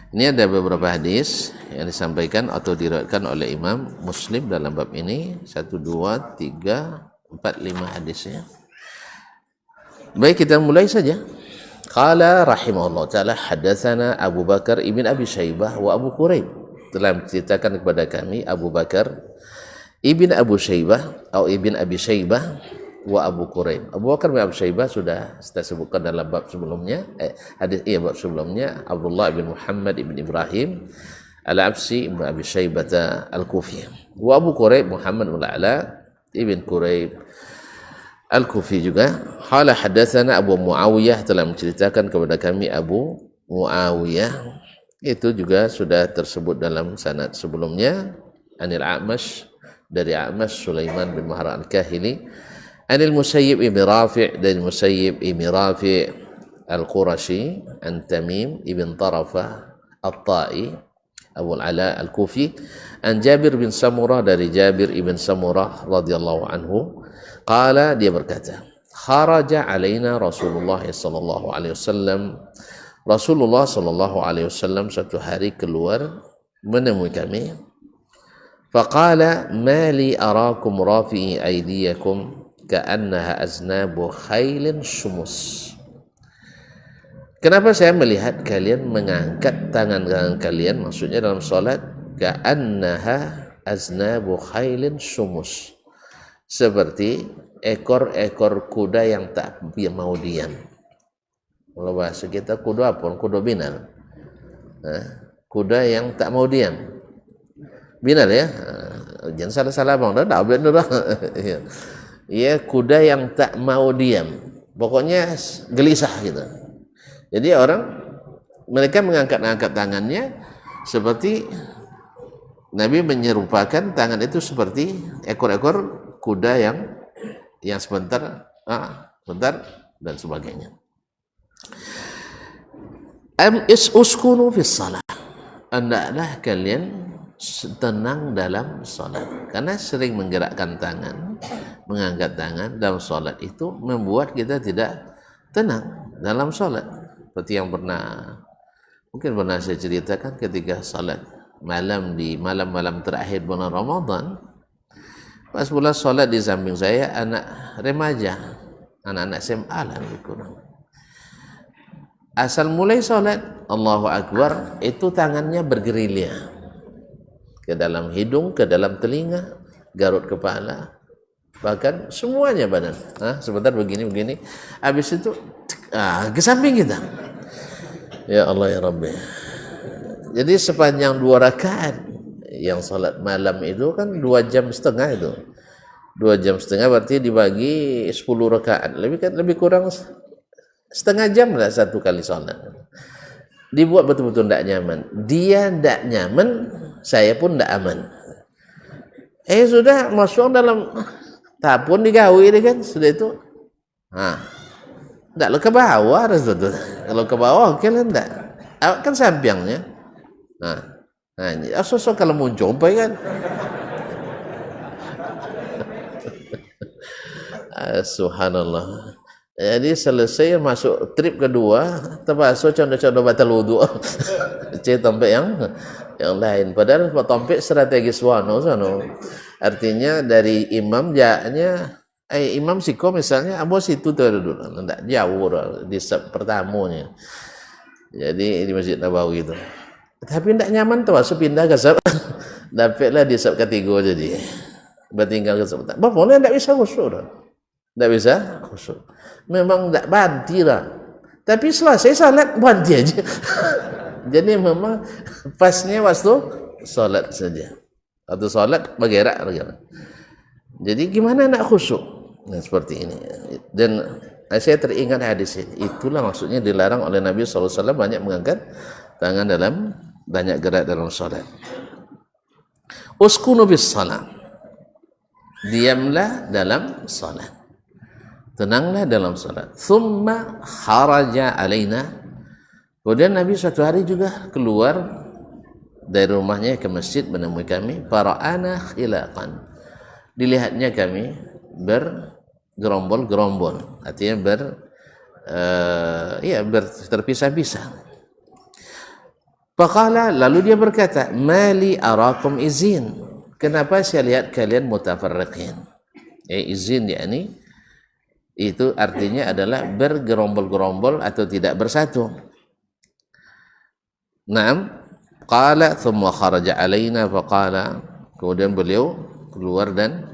Ini ada beberapa hadis yang disampaikan atau diriwayatkan oleh Imam Muslim dalam bab ini. 1, 2, 3, 4, 5 hadisnya. Baik, kita mulai saja. Qala rahimahullah ta'ala hadatsana Abu Bakar ibn Abi Syaibah wa Abu Quraib. Telah menceritakan kepada kami Abu Bakar ibn Abu Syaibah atau ibn Abi Syaibah wa Abu Quraib. Abu Bakar bin Abu Syaibah sudah kita sebutkan dalam bab sebelumnya, bab sebelumnya. Abdullah bin Muhammad ibn Ibrahim Al-Absi ibn Abi Syaibah Al-Kufi. Wa Abu Quraib Muhammad bin Ala ibn Quraib Al-Kufi juga. Qala hadatsana Abu Muawiyah, telah menceritakan kepada kami Abu Muawiyah, itu juga sudah tersebut dalam sanad sebelumnya. Anil A'mash, dari A'mash Sulaiman bin Mahran Al-Kahili. Anil Musayyib ibn Rafi', dari Musayyib ibn Rafi' Al-Qurashi an Tamim ibn Tarafah At-Ta'i Abu Al-Ala Al-Kufi. An Jabir bin Samurah, dari Jabir ibn Samurah radhiyallahu anhu. Qala, dia berkata, kharaja alaina Rasulullah sallallahu alaihi wasallam. Rasulullah sallallahu alaihi wasallam suatu hari keluar menemui kami. Faqala ma li arakum rafi'i aydiyakum ka'annaha aznabu khailin shumus. Kenapa saya melihat kalian mengangkat tangan kalian, maksudnya dalam salat, ka'annaha aznabu khailin shumus, seperti ekor-ekor kuda yang tak mau diam. Kalau bahasa kita kuda apa? Kuda binal. Kuda yang tak mau diam. Binal ya. Jangan salah-salah bang. Dah benar. Ya, kuda yang tak mau diam. Pokoknya gelisah gitu. Jadi mereka mengangkat-angkat tangannya seperti Nabi menyerupakan tangan itu seperti ekor-ekor kuda yang sebentar dan sebagainya. Uskunu fis salat. Hendaklah kalian tenang dalam salat. Karena sering menggerakkan tangan, mengangkat tangan dalam salat itu membuat kita tidak tenang dalam salat. Seperti yang mungkin pernah saya ceritakan ketika salat malam di malam-malam terakhir bulan Ramadan. Pas pula salat di samping saya anak remaja, anak-anak SMA lah lebih kurang. Asal mulai salat Allahu Akbar, itu tangannya bergerilya ke dalam hidung, ke dalam telinga, garut kepala, bahkan semuanya badan. Sebentar begini, habis itu ke samping kita. Ya Allah ya Rabbi. Jadi sepanjang 2 rakaat yang salat malam itu kan 2,5 jam itu. 2,5 jam berarti dibagi 10 rakaat. Lebih kurang setengah jam lah satu kali salat. Dibuat betul-betul tidak nyaman. Dia tidak nyaman, saya pun tidak aman. Sudah masuk dalam tapun digawi kan sudah itu. Tidak ke bawah harus betul. Kalau ke bawah oke lah tidak. Kan sampingnya. Sosok kalau mau coba kan. Subhanallah. Jadi selesai masuk trip kedua, terpaksa contoh-contoh batal wudu. Tompek yang lain. Padahal tompek strategis wano. Artinya dari imam jaknya imam siko misalnya abos itu dulu enggak jauh di sub pertamanya. Jadi di Masjid Nabawi itu. Tapi enggak nyaman tuh masuk pindah ke sub. Dapatlah di sub ketiga jadi. Bertinggal ke sub. Bapaknya enggak bisa khusyuk. Enggak bisa khusyuk. Memang enggak banti lah. Tapi selesai salat banti aja. Jadi memang pasnya waktu salat saja. Atau salat bergerak. Jadi gimana nak khusyuk? Nah, seperti ini. Dan saya teringat hadis ini. Itulah maksudnya dilarang oleh Nabi SAW banyak mengangkat tangan banyak gerak dalam salat. Uskunu bis salat. Diamlah dalam salat. Tenanglah dalam salat. Thumma kharaja alaina. Kemudian Nabi suatu hari juga keluar dari rumahnya ke masjid menemui kami. Fara'ana khilaqan. Dilihatnya kami bergerombol-gerombol, artinya terpisah-pisah. Faqala, lalu dia berkata, mali arakum izin, kenapa saya lihat kalian mutafarriqin? Izin yakni itu artinya adalah bergerombol-gerombol atau tidak bersatu. Naam, qala thumma kharaja alaina faqala, kemudian beliau keluar dan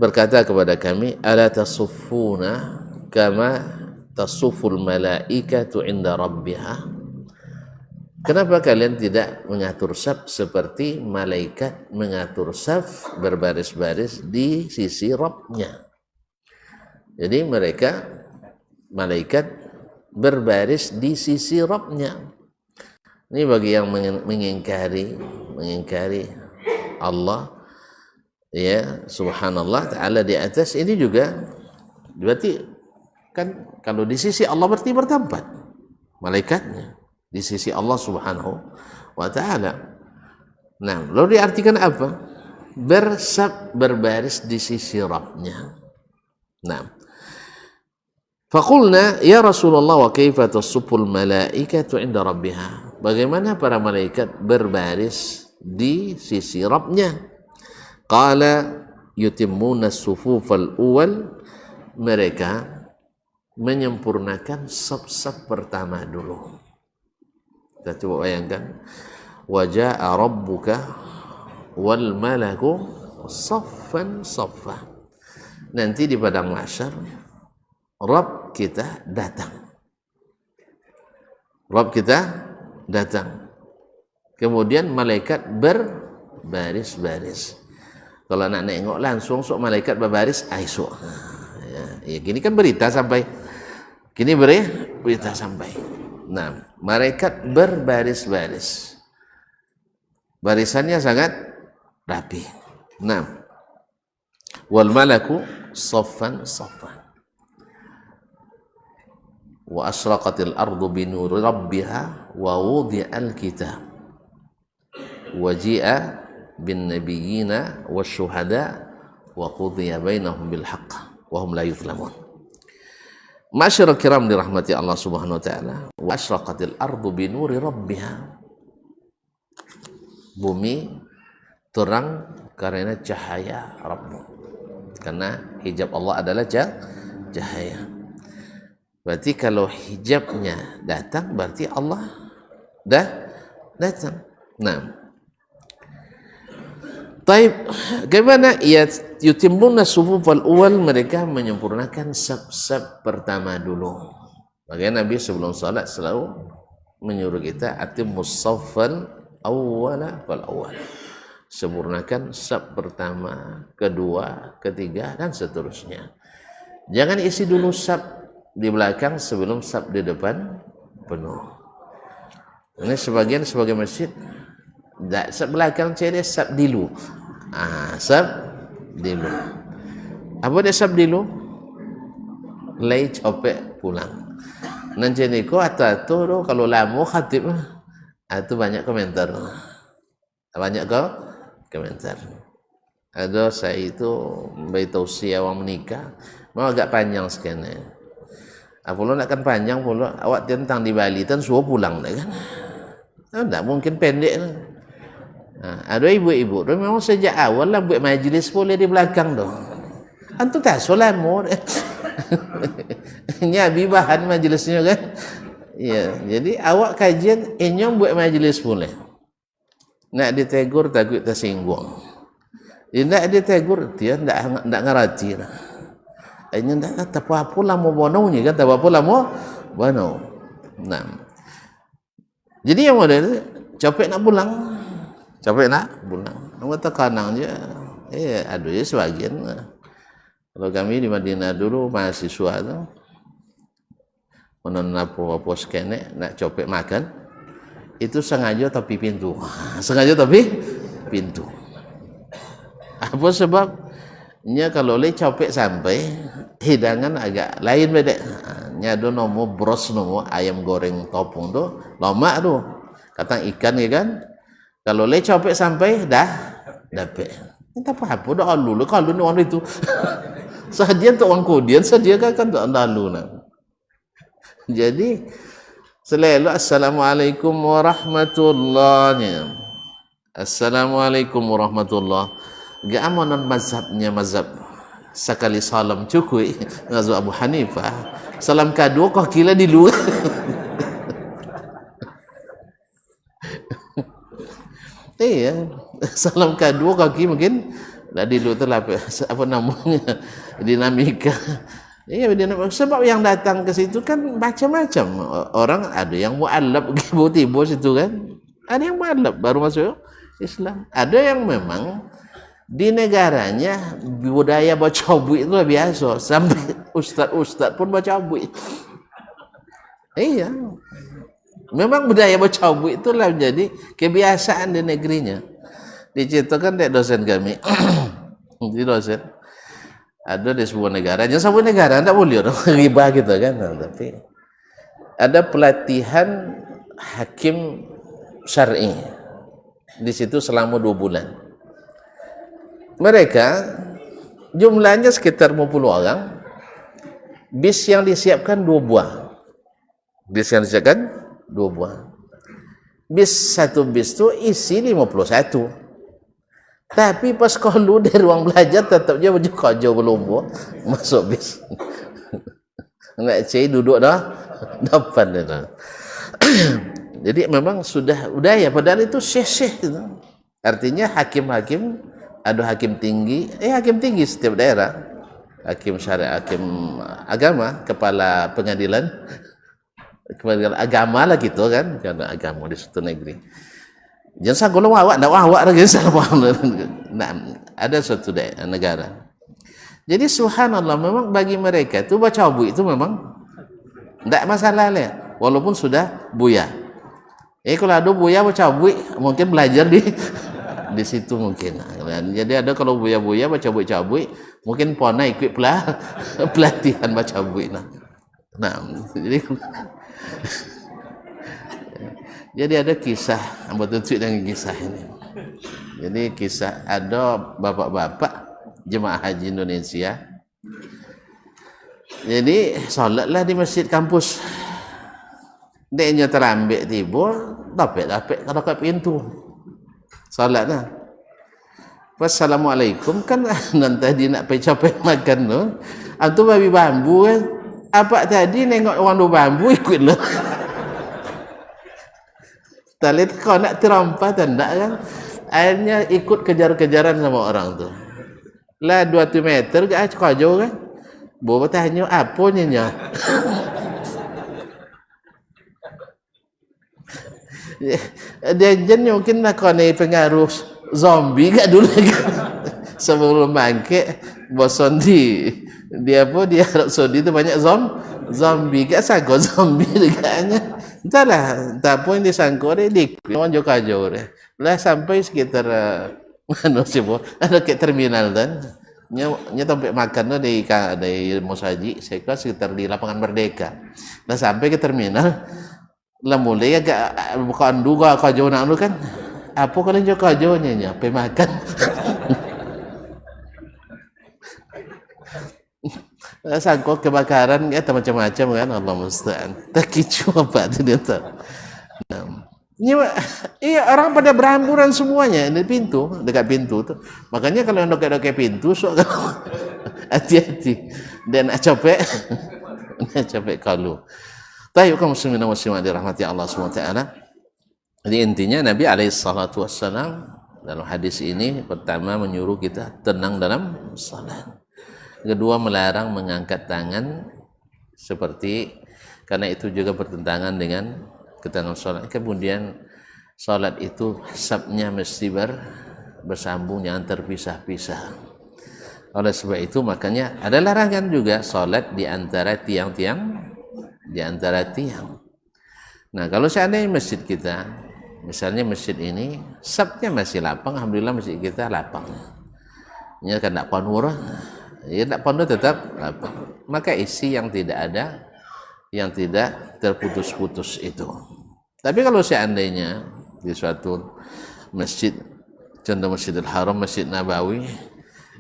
berkata kepada kami, ala tasuffuna kama tasufful malaikatu inda rabbiha. Kenapa kalian tidak mengatur saf seperti malaikat mengatur saf berbaris-baris di sisi Rabbnya? Jadi malaikat berbaris di sisi Rabbnya. Ini bagi yang mengingkari Allah, ya subhanallah ta'ala di atas, ini juga berarti kan kalau di sisi Allah berarti bertempat malaikatnya di sisi Allah subhanahu wa ta'ala. Nah, lalu diartikan apa? Berbaris di sisi Rabbnya. Nah, faqulna ya Rasulullah wa kaifa tasufful malaikatu inda rabbiha. Bagaimana para malaikat berbaris di sisi Rabbnya? Qala, yutimmuna sufufal awal, mereka menyempurnakan saf-saf pertama dulu. Kita coba bayangkan, waja'a rabbuka wal malaku saffan saffa. Nanti di padang mahsyar Rabb kita datang. Rabb kita datang. Kemudian malaikat berbaris-baris. Kalau nak nengok langsung sok malaikat berbaris, esok. Ya, gini kan berita sampai. Kini berita sampai. Nah, malaikat berbaris-baris. Barisannya sangat rapi. Nah, wal malaku saffan saffan. Wa asraqatil ardu bi nuri rabbiha wa wudi'al kitab. Wa ji'a bin nabiyyina wasyuhada wa qudiya bainahum bil haqq wa hum la yuzlamun. Masyarul kiram dirahmati Allah Subhanahu wa taala, wa asraqatil ardu bi nuri rabbiha. Bumi terang karena cahaya Rabbmu. Karena hijab Allah adalah cahaya. Berarti kalau hijabnya datang, berarti Allah dah datang. Nah, taib, bagaimana yutimmuna sufufal awal, mereka menyempurnakan saf-saf pertama dulu. Makanya Nabi sebelum salat selalu menyuruh kita atimmus saffal awwala fal awwal. Sempurnakan saf pertama, kedua, ketiga dan seterusnya. Jangan isi dulu saf di belakang sebelum saf di depan penuh. Ini sebagai masjid saf belakang cari saf dulu. Saf dulu. Apa dia saf dulu? Lay copek pulang. Nanti ni ko atau kalau lama khatib itu banyak komentar. Banyak komentar. Ada saya itu bayi tausiah orang menikah mau agak panjang sekali. Apalagi nak kan panjang pula awak tentang di Bali tan suruh pulang dah kan. Tak mungkin pendek. Ada ibu-ibu tu memang sejak awal lah buat majlis boleh di belakang tu. Antu tak solamur. Ini habis bahan majlisnya kan. Ya, jadi awak kajian inyong buat majlis boleh. Nak ditegur takut tersinggung. Tidak ditegur dia tidak ngerti lah. Ini tak apa lah mau bononya kan, tak apa lah mau bono. Nah, jadi yang model capek nak pulang, Nama tekanang je. Aduh ya sebagian. Kalau kami di Madinah dulu mahasiswa tu, menon apa sekene nak copek makan, itu sengaja tapi pintu. Apa sebabnya? Kalau le copek sampai hidangan agak lain beda. Nya do nomo bros nomo ayam goreng topung tu lama tu. Katang ikan ya kan. Kalau le copek sampai dah dapat. Entah apa dah lalu kalau ni orang itu. Sehadian tu orang Kodian sediakan kan tak lalu nak. Jadi selalu assalamualaikum warahmatullahi. Assalamualaikum warahmatullahi. Gak amanan mazhabnya mazhab sekali salam cukup mazhab Abu Hanifah. Salam kedua kau kira di luar. Iya, salam kedua kaki mungkin dah di luar tu lah apa namanya dinamika. Iya, sebab yang datang ke situ kan macam-macam orang. Ada yang mu'allab tiba-tiba situ kan. Ada yang mu'allab baru masuk Islam. Ada yang memang di negaranya budaya baca buik itu biasa, sampai ustaz-ustaz pun baca buik. Iya, memang budaya baca buik itulah menjadi kebiasaan di negerinya. Diceritakan dari dosen kami, di dosen ada di sebuah negara, yang sebuah negara tidak boleh riba gitu kan, tapi ada pelatihan hakim syar'i di situ selama 2 bulan. Mereka jumlahnya sekitar 50 orang. Bis yang disiapkan 2 buah. Bis satu bis itu isi 51. Tapi pas keluar dari ruang belajar tetap dia baju kerja berlomba masuk bis. Enggak duduk dah depan dia. Jadi memang sudah budaya, padahal itu syekh-syekh gitu. Artinya hakim-hakim, ada hakim tinggi setiap daerah. Hakim syariat, hakim agama, kepala pengadilan agama lah gitu kan, karena agama di suatu negeri. Jangan sanggup awak, ndak awak lagi salah. Nah, ada suatu negara. Jadi subhanallah, memang bagi mereka itu baca abu itu memang ndak masalah lah, walaupun sudah buya. Kalau ada buya baca abu, mungkin belajar di situ mungkin. Jadi ada kalau buya-buya baca abu, mungkin pona ikut pelatihan baca abu. Nah, jadi ada kisah, betul dengan kisah ini. Jadi kisah ada bapak-bapak jemaah haji Indonesia. Jadi solatlah di masjid kampus. Dia terambik tiba, dapet kalau kat pintu. Solatlah. Pas assalamualaikum kan tadi nak capek makan tu. Antu babi bambu kan. Apa tadi nengok orang do bambu ikut lah. Tali kau nak terampas tak kan? Akhirnya ikut kejar-kejaran sama orang tu. Lah 200 meter ke kau jauh kan? Bawa tanya apa nya? Dia jenis mungkin nak kau ni pengaruh zombie kat dulu kan? Sebelum bangkit bosan dia Arab Saudi tu banyak zombie kat sangka zombie dekatnya. Entahlah, tak pun disangka dia orang jauh-jauh dia. Lah sampai sekitar mana sih ada ke terminal dan nya tempat makan tu dari Mosaji, saya kira sekitar di lapangan Merdeka. Lah sampai ke terminal, lah mulai agak bukan duga kau nak lu kan. Apa kalian jauh nya pergi makan. Sangkut kebakaran atau macam-macam kan, Allah musta'an. Tak kicu apa tu dia tak. Iya, orang pada berhamburan semuanya di pintu, dekat pintu tu. Makanya kalau dekat pintu sok hati-hati dan capek kalau. Tayyib kaum muslimin dan muslimat dirahmati Allah SWT. Jadi intinya Nabi alaihissalatu wassalam dalam hadis ini pertama menyuruh kita tenang dalam salat. Kedua melarang mengangkat tangan seperti karena itu juga bertentangan dengan ketenangan salat. Kemudian salat itu sabnya mesti bersambung, jangan terpisah-pisah. Oleh sebab itu makanya ada larangan juga salat di antara tiang-tiang, di antara tiang. Nah, kalau seandainya masjid kita, misalnya masjid ini sabnya masih lapang, alhamdulillah masjid kita lapang. Ya kan tak panur. Ya tak pandu tetap lapang. Maka isi yang tidak ada, yang tidak terputus-putus itu. Tapi kalau seandainya di suatu masjid, contoh Masjidil Haram, Masjid Nabawi,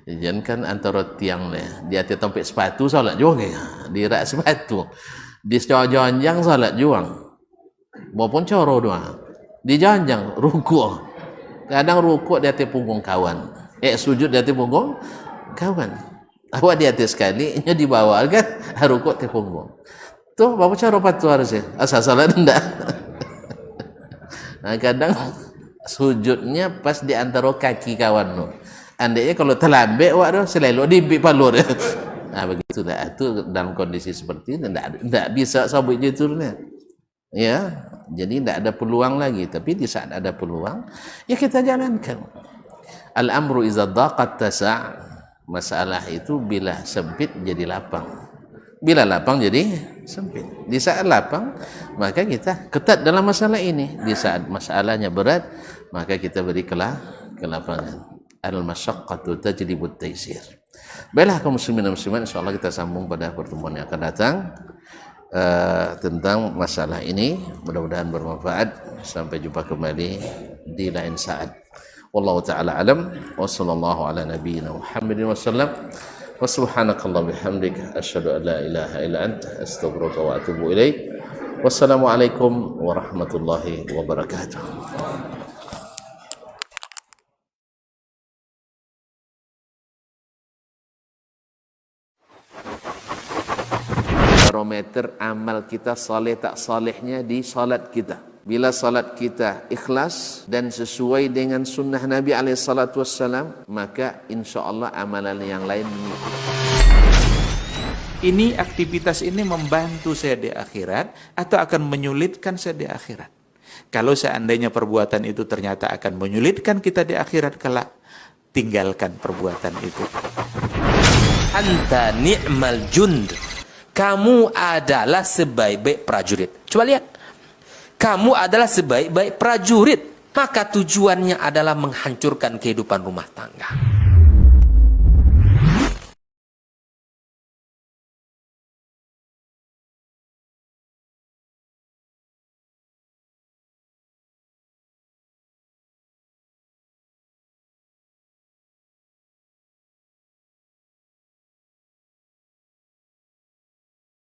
jangan kan antara tiang di atas tempat sepatu salat juga, di rak sepatu, di jonjang salat juga, maupun coro doa, di jonjang rukuk, kadang rukuk di atas punggung kawan, sujud di atas punggung kawan. Awak di atas sekali, nya di bawah kan, rukuk di punggung. Tuh, bapak cara patuh harusnya, asal salat enggak. Nah, kadang sujudnya pas di antara kaki kawan tu. Andainya kalau terlambat awak tu selalu diimpit palur. Nah, begitulah. Itu dalam kondisi seperti ini enggak bisa sabut je turunnya. Ya, jadi enggak ada peluang lagi, tapi di saat ada peluang, ya kita jalankan. Al-amru iza daqat tasa'. Masalah itu bila sempit jadi lapang, bila lapang jadi sempit. Di saat lapang maka kita ketat dalam masalah ini, di saat masalahnya berat maka kita beri kelapangan. Al-masyaqqatu tajlibut taysir. Baiklah kaum muslimin dan muslimat, insyaallah kita sambung pada pertemuan yang akan datang tentang masalah ini. Mudah-mudahan bermanfaat. Sampai jumpa kembali di lain saat. Wallahu ta'ala alam wa sallallahu ala nabiyyina Muhammadin wa sallam wa subhanakallah bihamdik asyhadu an la ilaha illa anta astaghfiruka wa atubu ilaik. Wassalamualaikum warahmatullahi wabarakatuh. barometer amal kita soleh tak solehnya di salat kita. Bila salat kita ikhlas dan sesuai dengan sunnah Nabi SAW, maka insya Allah amalan yang lain mengikuti. Ini aktivitas ini membantu saya di akhirat atau akan menyulitkan saya di akhirat? Kalau seandainya perbuatan itu ternyata akan menyulitkan kita di akhirat kelak, tinggalkan perbuatan itu. Anta ni'mal jund. Kamu adalah sebaik-baik prajurit. Coba lihat. Kamu adalah sebaik-baik prajurit. Maka tujuannya adalah menghancurkan kehidupan rumah tangga.